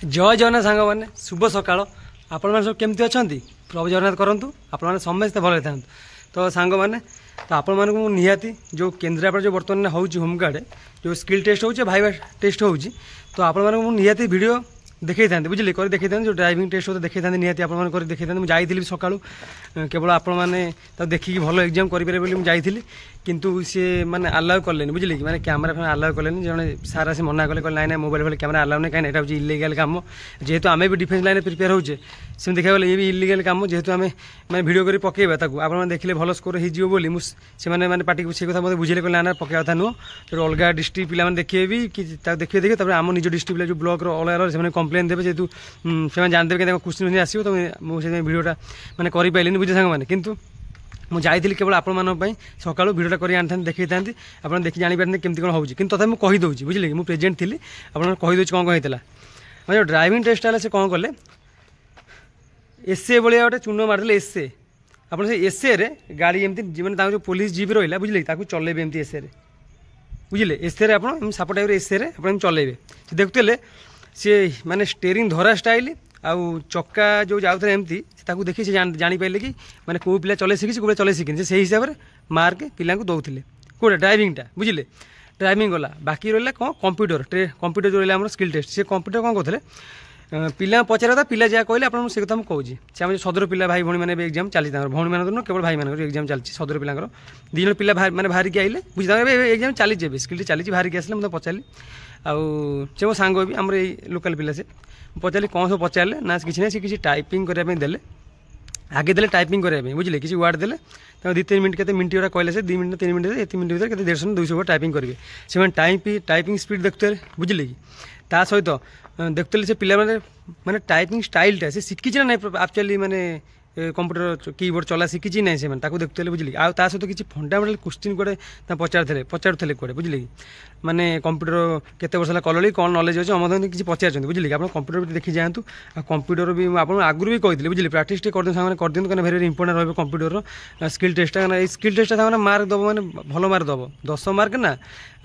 जय जगन्नाथ सांग मैंने शुभ सकाळ आपण मैंने सब केमती अच्छा प्रभु जगन्नाथ करूँ आपण मैंने समस्ते भले था तो सांग मैंने तो आपण मानक निहाती जो केन्द्रापड़ा जो बर्तमान हो होमगार्ड जो स्किल टेस्ट हो भाईवा टेस्ट हो तो आपण मानक निहाती वीडियो देखई था बुझे कर देखई था जो ड्राइविंग टेस्ट होता देखई था निहाती आपण देखई था मुझे सका केवल आपण मैंने देखिए भल एग्जाम करेंगे मुझे किंतु सी मैंने आलाउ कले बुझे कि मैंने कैमेरा फैन आलाउ कले जड़े सार आसी मना कले ना ना मोबाइल फैल कैमेरा आलाउ नहीं कहीं यहाँ हूँ इलिगल कम जेहेतु आम भी डिफेन्स लाइन प्रिपेयर होचे से देखा गले ये भी इलिगल कम जेहेतु आम मैंने भिडियो कर पकेबा आपने देखिले भल स्कोर हो बोली से मैंने पार्टी से कथा मतलब बुझे ना ना पकेवा था नुह जो अलग डिस्ट्रिक्ट पिला देखिए भी कि देखिए देखिए आम निज डिस्ट्रिक्ट पिला जो ब्लॉक अलग से कम्प्लेन देते जेहेतु से जानते कि क्वेश्चन आसो तो मुझे भिडियोटा मैंने करें बुझे सांग किंतु मुझे केवल आपण सका भिडियोटा कर आनी था देखी था आप देखी जापारे केमती कौन हो तथा मुझे कहीदे बुझे कि मुझे प्रेजेंट थी आपको कहीदे कौन कही मैं जो ड्राइविंग टेस्ट है से कौन कले एसए भाया गोटे चून मारदे एसए आप एसए रे गाड़ी एमती मैंने जो पुलिस जीप रहा बुझे चलेबे एमती एसए रे बुझे एसए रे आप साप टाइप एसए रे आप चलेबे देखुले सी माने स्टेयरिंग धरा स्टाइल आउ चक्का जो जाऊे एमती देखिए जापारे कि मैंने कौ पिला चले शिखी कौ चले शिखी से हिसाब से मार्क पिला दौले कौटा ड्राइविंगटा बुझे ड्राइविंग गला बाकी रहा कौन कंप्यूटर जो रहा स्किल टेस्ट से कंप्यूटर कौन कहते पिला पचार था पिला जहाँ कहले आपको से कथा मुझे से आम सदर पिला भाई भाई मैंने एग्जाम चली भाई मान केवल भाई मान एग्जाम चलती सदर पिला दी जन पिला मैंने बाहर आइले बुझे एग्जाम चली स्किल चली बाहर आसले मुझे पचारि से मो सांग भी आम लोकल पिला से पचारि कौन सब पचारे ना किसी ना किसी टाइपिंग करने देले आगे देले टाइपिंग करने बुझे किसी वार्ड देले दी 3 मिनट के मिनट कहले से 2 मिनट 3 मिनट 3 मिनट भर 150 200 टाइपिंग करेंगे से टाइपिंग स्पीड देखते बुझे कि ता सहित देखते से पिला माने टाइपिंग स्टाइलटा से शिखी ना ना एक्चुअली माने कंप्यूटर कीबोर्ड चला शिखी ना से देखते बुझे आ सहित किसी फंडामेंटाल क्वेश्चन कड़े पचारे कड़े बुझे कि माने कंप्यूटर केते वर्ष कल कौन नॉलेज अच्छे अमद किसी पचार बुझे कि आप कंप्यूटर भी देखी जातु कंप्यूटर भी आपको आगुरी भी कही बुझे प्रैक्टिस कर दिखाँ कहीं भेरी इंपोर्टेंट रहा computer skill test skill test mark दब मैंने भल मार्क दब 10 मार्क ना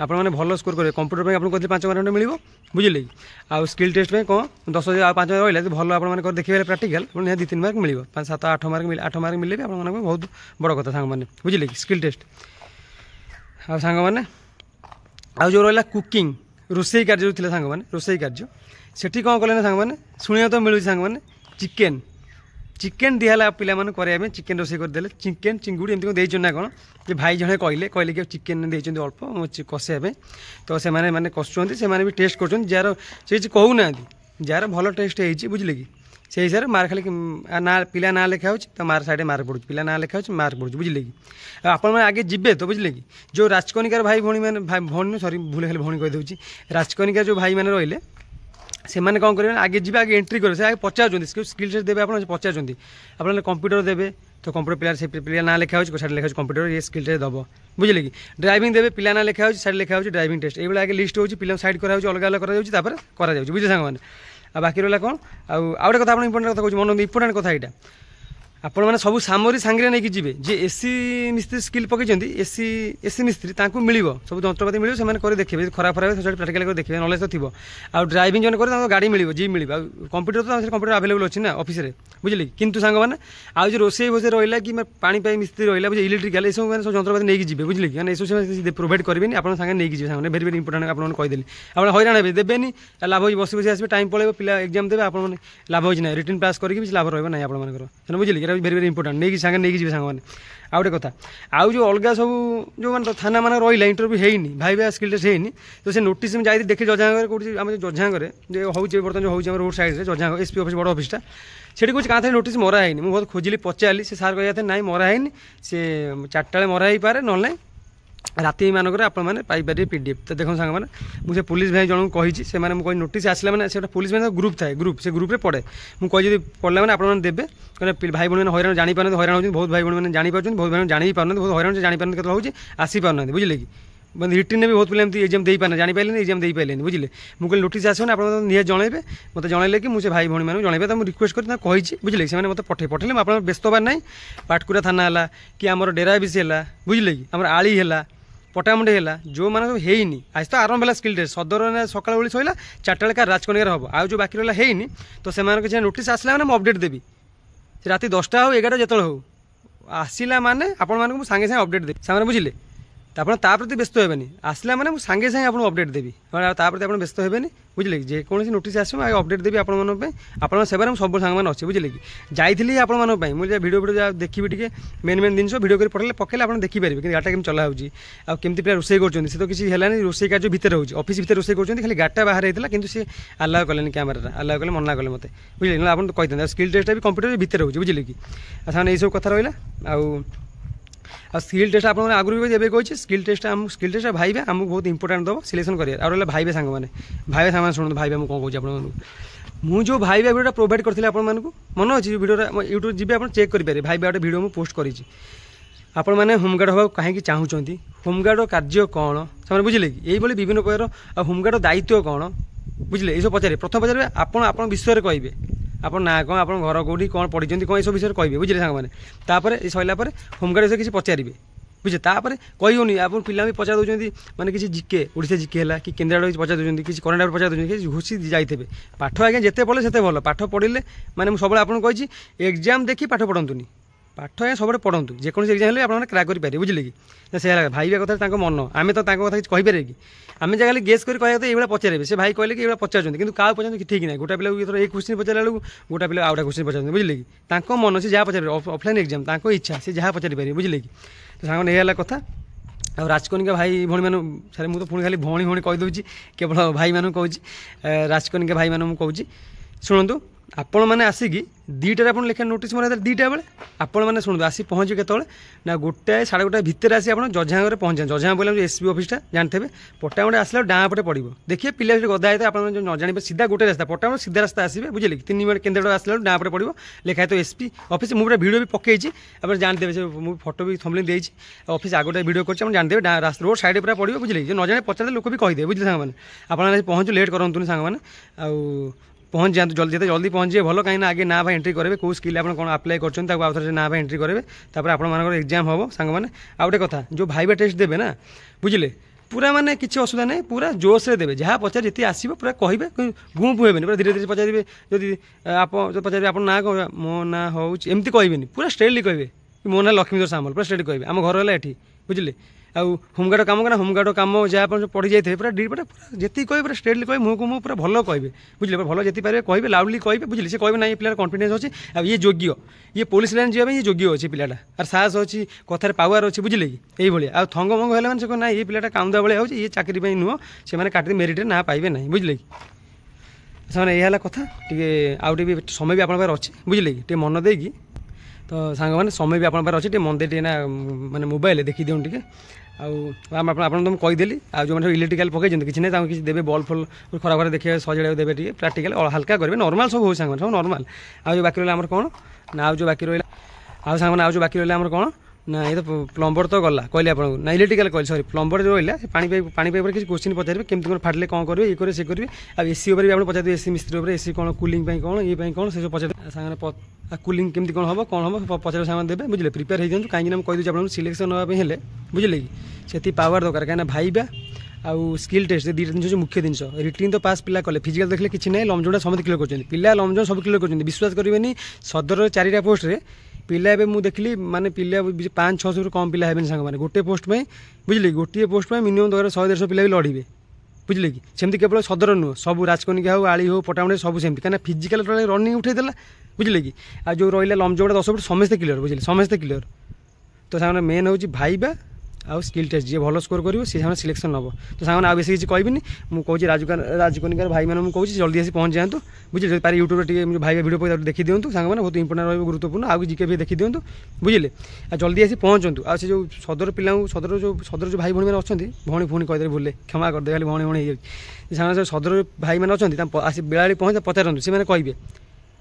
आप भल स्कोर करेंगे कंप्यूटर आपको कहते 5 मार्क मिल बुझे कि आउ स्किल टेस्ट में कौन 10 5 मार्क रहा भल आप देखिए प्रैक्टिकल 2-3 मार्क मिल 5 7 8 मार्क 8 मार्क मिले भी आप बहुत बड़ कथा सांग मैंने बुझे कि स्किल टेस्ट आ सांग मैंने आउ जो रहा कुकिंग रोसई कार्य जो सांग मैंने रोसई कार्य सेठी कौन कले सांग मैंने शुणा तो मिलूँ सांग मैंने चिकेन चिकेन दिहला पिला माने कराया चिकेन रोसई करदे चिकेन चिंगुड़ी एमती देना ना कौन जे भाई जड़े कहले कि चिकेन देते अल्प कषाया तो से मैंने कषुँच से भी टेस्ट कर जार से कहूना जार भल टेस्ट हो बुझे कि से हिसाब से मार्क खाली ना पिला ना लिखा हो मार्क साइड मार्क पड़ू पिला ना लिखा हो मार्क पड़ू बुझे कि आपण आगे जीवे तो बुझे कि जो राजकनिकार भाई भाई मैंने भाई सरी भूल खाली भाई कहीदे राजकनिकार जो भाई मैंने रही से मैंने कौन करेंगे आगे जी आगे एंट्री करेंगे आगे पचार स्किल टेस्ट देवे आप पचार आप कंप्यूटर देवे तो कंप्यूटर पिला से पिला ना लिखा हो साइड लिखा कंप्यूटर ये स्किल टेस्ट दब बुझे कि ड्राइविंग देवे पिला ना लिखा हो साइड लिखा हो ड्राइविंग टेस्ट ये आगे लिस्ट हो पिला साइड करा अलग अलग कर बुझे सांग मैंने आ बाकी रहा कौन आउ गोटे कथा आप इंपोर्टेंट कथा कहूँ मन इंपोर्टेंट कथा यहाँ आपण मैंने सब सामरी सांगे नहीं जी जे एसी मिस्त्री स्किल पकड़ एसी मिस्त्री मिल सब जंत्रपाति मिले से देखिए खराब खराब प्राक्टिकल कर देखिए नॉलेज तो थी आ ड्राइविंग जो कर गाड़ी मिल जी मिल कंप्यूटर तो कंप्यूटर अवेलेबल अच्छी ना ऑफिस रे बुझे किंतु सांग मैंने आज रोसई भोसे रहा कि पानी पाई मिस्त्री रहा बुझे इलेक्ट्रिकल ये सब सब जंत्रपाति नहीं जी बुझे कि ये प्रोवाइड करेंगे आप नहीं जी सांगे भेरी भेरी इंपोर्टेंट आपको कहीदेली आप हैरान हे देवेनि लाभ हो बस बस आसবে टाइम पड़े पिला एग्जाम देवे आप लाभ हो ना रिटर्न पास करके लाभ रहा ना आप बुझे भेरी भेरी इंपोर्टेंट नहीं सांगे नहीं जी सांग मैंने आउ गोटे कथा आउ जो अलग सब जो मैंने थाना मान रहा इंटरव्यू है भाई स्किल टेस्ट है तो से नोटिस में जाए देखिए जजांग कौटी आम जजांगे जो हो बर्तमान जो हो रोड साइड जजांग एसपी ऑफिस बड़ ऑफिसटा से कुछ कहाँ नोटिस मरा है मुझे बहुत खोजिली पचारि से सार कहते ना मरा है सी 4टा मरा ही पारे ना राति मानक आपरे पीडीएफ तो देखो सांग मैंने मुझे पुलिस भाई जन कही से मुझे नोटिस आसला मैंने से पुलिस भाई ग्रुप थाए ग्रुप से ग्रुप पढ़े मुझे पढ़ला मैंने आपने देवे कहते भाई भाई मैंने हैरान जापारे हैरान होती बहुत भाई मैंने जापार बहुत भाई जानी पार बहुत हैरान से जापार के हो आसी पार बुझे कि मतलब रिटर्न भी बहुत पिला एग्जाम दे पारे जानी पारे एग्जाम दे पारे बुझे मुझे नोटिस आसने आप निजे जनइबे मत जनइले कि मुझे भाई भाई मैंने जनइबे तो मुझे रिक्वेस्ट कर बुझे कि मत पठे आप व्यस्त हबार ना पाटकुरा थाना है कि आम डेरा बीसी है बुझे कि आम आली है पटामुंडी है जो मैंने सब हैनी आज तो आरंभ है स्किल टेस्ट सदर सकाल बेली सैला 4टा बेल राजकनिकार हम आज जो बाकी रहा हैनी तो से नोटिस आसला मैंने अपडेट देवी राति 10टा हो 11टा जो हो आसला माने आपण मानक सागे सागे अपडेट देवी सामने बुझिले ଆପଣ ତା ପ୍ରତି ବ୍ୟସ୍ତ ହେବେନି ଆସିଲା ମାନେ ମୁଁ ସାଙ୍ଗେ ସାଙ୍ଗେ ଆପଣଙ୍କୁ ଅପଡେଟ୍ ଦେବି ତା ପ୍ରତି ଆପଣ ବ୍ୟସ୍ତ ହେବେନି ବୁଝିଲେ କି ଯେକୌଣସି ନୋଟିସ୍ ଆସିବ ଆগে ଅପଡେଟ୍ ଦେବି ଆପଣମାନଙ୍କ ପାଇଁ ଆପଣଙ୍କ ସେବାରେ ମୁଁ ସବୁ ସାଙ୍ଗମାନେ ଅଛି ବୁଝିଲେ କି ଯାଇଥିଲି ଆପଣମାନଙ୍କ ପାଇଁ ମୁଁ ଯାହା ଭିଡ଼ିଓ ଯାହା ଦେଖିବି ଟିକେ ମେନ୍ ଜିନିଷ ଭିଡ଼ିଓ କରି ପକେଇଲେ ଆପଣ ଦେଖିପାରିବେ କିନ୍ତୁ ଗାଡ଼ିଟା କେମିତି ଚଲା ହେଉଛି ଆଉ କେମିତି ପିଲା ରୋଷେଇ କରୁଛନ୍ତି ସେ ତ କିଛି ହେଲାନି ରୋଷେଇ କାର୍ଯ୍ୟ ଭିତରେ ହେଉଛି ଅଫିସ୍ ଭିତରେ ରୋଷେଇ କରୁଛନ୍ତି ଖାଲି ଗାଡ଼ିଟା ବାହାରେ ହେଇଥିଲା କିନ୍ତୁ ସେ ଆଲାଓ କଲେନି କ୍ୟାମେରାଟା ଆଲାଓ କଲେ ମନା କଲେ ମୋତେ ବୁଝିଲେ ନହେଲେ ଆପଣ କହିଥାନ୍ତେ ଆଉ ସ୍କିଲ୍ ଟେଷ୍ଟଟା ବି କମ୍ପ୍ୟୁଟର ଭିତରେ ହେଉଛି ବୁଝିଲେ କି ଆଉ ସେମାନେ ଏଇସବୁ କଥା ରହିଲା ଆଉ स्किल टेस्ट आप आगुरी भी एवं कही स्किल टेस्ट स्किल टेस्ट भाई आमको बहुत इंपोर्टाट दब सिलेक्शन करेंगे और भाई सांग मैंने शुणु भाई मुझे कौन कौन मुझे जो भाई भिडियो प्रोवाइड करी आपको मन अच्छी भिडियो यूट्यूब जी आप चेक करेंगे भाई गोटे भिडियो मुझे पोस्ट करी आपण मैंने होमगार्ड हाँ कहीं चाहूँगी होमगार्ड कार्य कौन से बुझे कि यही विभिन्न प्रकार होमगार्ड दायित्व कौन बुझे ये सब पचारे प्रथम पचारे आप विषय कहे आप ना कौन आप घर कौटी कौन पढ़ी कौन ये सब विषय कहे बुझे सांगे सरला होमगार्ड विषय किसी पचारे बुझे तापर कहूनी आप पिला भी पचार दूसरी मैंने किसी जिके ओडिशा जिके है कि केन्द्र आड़ पचार दूसरी किसी करंट आड़ पचार दूसरी घुसी जाइए पाठ आज्ञा जिते पढ़े से भल पाठ पढ़ले मैंने सब आपको कही एग्जाम देखी पाठ पढ़ंतुनी पाठ आज्ञा सब पढ़ंतु जेकोसी एग्जाम हेल्ले आप क्राक करेंगे बुझे कि से भाई कथा मन आम तो कथा किसी कहीपर कि आम जगह खाली गेस कर ये पचारे से भाई कहले कि ये पचार कि क्या पचार ठीक ना गोटा पिला ये क्वेश्चन पचारा बेलू गोटा पिला आउटा क्वेश्चन पचार बुझे कि मन से जहाँ पचार ऑफलाइन एग्जाम इच्छा से जहाँ पचारि पारे बुझे कि तो सांग ये कथा आ राजकनिका भाई भाई मैंने सारे मुझे पुणी खाली भौणी भौणी कहीदे केवल भाई मानू कहूँ राजकनिका भाई मानू कहूँ शुणु आपण मैंने आसिकी 2टार आप लिखा नोटिस मरा 2टा बेले आपण मैंने शुणु आसी पहुँचे केतले ना 1 साढ़े 1 भितर आसी आप जजागर पहुँचे जजा बोले एसपी ऑफिसटा जानते हैं पटामुंडे आसला डाँ पटे पड़ो देखिए पिला गदा है आप न जाने सीधा गोटे रास्ता पटामुंडे सीधा रास्ता आसवे बुझे कि 3 मिनट केन्द्र आसला डाँ पटे पड़ो लिखा है तो एसपी ऑफिस मुझे भिडियो भी पकई आप जानते मुझे फोटो भी थमली देती ऑफिस आगोटे भिडियो कर जानते रास्ता रोड साइड पूरा पड़ो बुझे न जाने पचारे लोक भी कहीदे बुझे सांग आप पहुँचु लेट करूँ सांग मैंने पहुँच जातु जल्दी जल्दी पहुँच जाए भल कहीं आगे ना भाई एंट्री करेंगे कौ स्किल आप आप्लाय कर ना भाई एंट्री करेंगे तापर आप एग्जाम हम सांग मैंने आ गए कथा जो भाई टेस्ट देवे ना बुझे पूरा माने किसी असुविधा नहीं पूरा जोश रे देवे जहाँ पचार जी आसो पूरा कहे गुँ फु हेबे पूरा धीरे धीरे पचारे जदि आप पचारे आप ना कह मो ना हूँ एमती कहे पूरा स्ट्रेटली कहे मो ना लक्ष्मीधर सामल पूरा स्ट्रेट कहे आम घर है ये बुझे आउ होमगार्ड काम करना होमगार्ड काम जहाँ आप पढ़ी जाइए पूरा पूरा जी कहे पूरा स्ट्रेटली कहे मुँह को मुँह पूरा भल कहे बुझे भल जी पारे कहे लाउडली कहे बुझे से कहे ना ये पिलार कॉन्फिडेंस अच्छी आ ये योग्य ये पुलिस लाइन जावाई ये योग्य अच्छी पिलाटा आर साहस अच्छी कथार पावर अच्छी बुझे कि यही आ थंग मंग है मैंने ना ये पिलाटा काउंदा भाया हो ये चाकरी नुह से काटि मेरिट ना पाइबे ना बुझे कि से यह कथा टे आउटे भी समय भी आप अच्छे बुझे कि मन देगी तो सांग मैंने समय भी आप अच्छे मन दे ना माने मोबाइल देखी दिखाँ टे आप तो कहीदेली आ जो मैंने इलेक्ट्रिकल पकई किसी ना किसी देवे बल्ब फल खराब खराब देखिए सजाड़ा देवे टे प्राक्टिकल हल्का करेंगे नॉर्मल सब हो सांग सब नॉर्मल आ जो बाकी रहा कौन ना जो बाकी रहा सांग जो बाकी रहा कौन ना ये तो प्लम्बर तो गला कहले आपको ना इलेक्ट्रिकल कहले सॉरी प्लम्बर जो रहा पानी पाइप किसी क्वेश्चन पचारे केमती कौन फाटले कौन करेंगे ये करेंगे से करेंगे आ एसी भी आप पचार एसी मिस्त्री एसी कौन कूलिंग कौन ये कौन से सब पचार सांगे कूलिंग केमती कौन हम पचार सामान देवे बुझे प्रिपेयर हो जाऊँ कहीं कहीदे आप सिलेक्शन नापे बुझे कि से पावर दरकार कहीं भाईबा आउ स्किल टेस्ट 2टा जिन मुख्य जिन रिटिन तो पास पिला कले फिजिकल देखले किसी ना लंजोड़ा समस्त क्लियर कर पिला लंजन सब क्लियर कर विश्वास करेंगे सदर 4टा पोस्ट रे पिला मुझे देखली माने पिला 500-600 कम पिला हेबे सांग मैंने गोटे पोस्ट में बुझे गोटे पोस्ट में मिनिमम दर 100-150 पिला भी लड़े बुझे कि सेमती केवल सदर नुह सब राजकनिका हो आली हो पटामुंडे सब सेमती कहीं फिजिकल रनिंग उठेदेला बुझे कि आ जो रहा लंजोड़ा 10 फुट समस्ते क्लियर बुझे समस्ते क्लियर तो सांग मेन हूँ भाईबा आउ स्किल टेस्ट जी भल स्कोर करो सी सिलेक्शन नब तो सांग आ बेस किसी कहबी मुझे राजकनिकार भाई मैंने मुझे जल्दी आसी पहुँच जातु बुझे पारे यूट्यूब भाई भिडियो देखी दिंतु सांग बहुत इंपोर्टाट रही गुरुत्वपूर्ण आगे जिके भी देखी दिंतु बुझे जल्दी आसी पहुँचतु आ जो सदर पिला सदर जो भाई भाई मैंने अच्छा भौणी भौणी कहीदे भूले क्षमा करदे खाली भौणी भौणी हो सदर भाई मैंने अच्छा आसी बेला पहुँचे पचारतु से कहे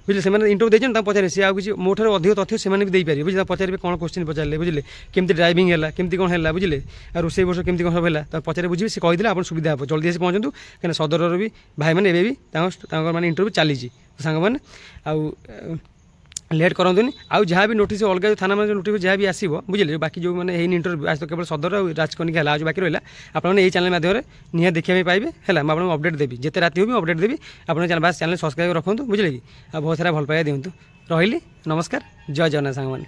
बुझे से इंटरव्यू देते पचारे सी आगे मोटर अधिक तथ्य से भी देपारे बुझे पचारे कौन क्वेश्चन पचारे बुझे केमती ड्राइविंग है केमती कौन है बुझे रोसे वर्ष केमती कौन सब है पचारे बुझे से कहीदे आप सुविधा हे जल्दी आसी पहुँचतु कहीं सदर भी भाई मैंने एवं भी माने इंटरव्यू चली सांग मैंने लेट करंतुनी आउ जहाँ भी नोटिस अलग थाना में नोटिस जहाँ भी आसो बुझे बाकी जो मैंने इंटरव्यू आज तो केवल सदर और राजकनिका है आज बाकी रहा आपने यही चैनल माध्यम निहाती देखा पाइबे है मुझे अपडेट देवी जिते राति हो अपडेट देवी आप बास चैनल सब्सक्राइब रखुद बुझे कि बहुत सारा भल पाइबा दिंतु रही नमस्कार जय जगन्नाथ सांग।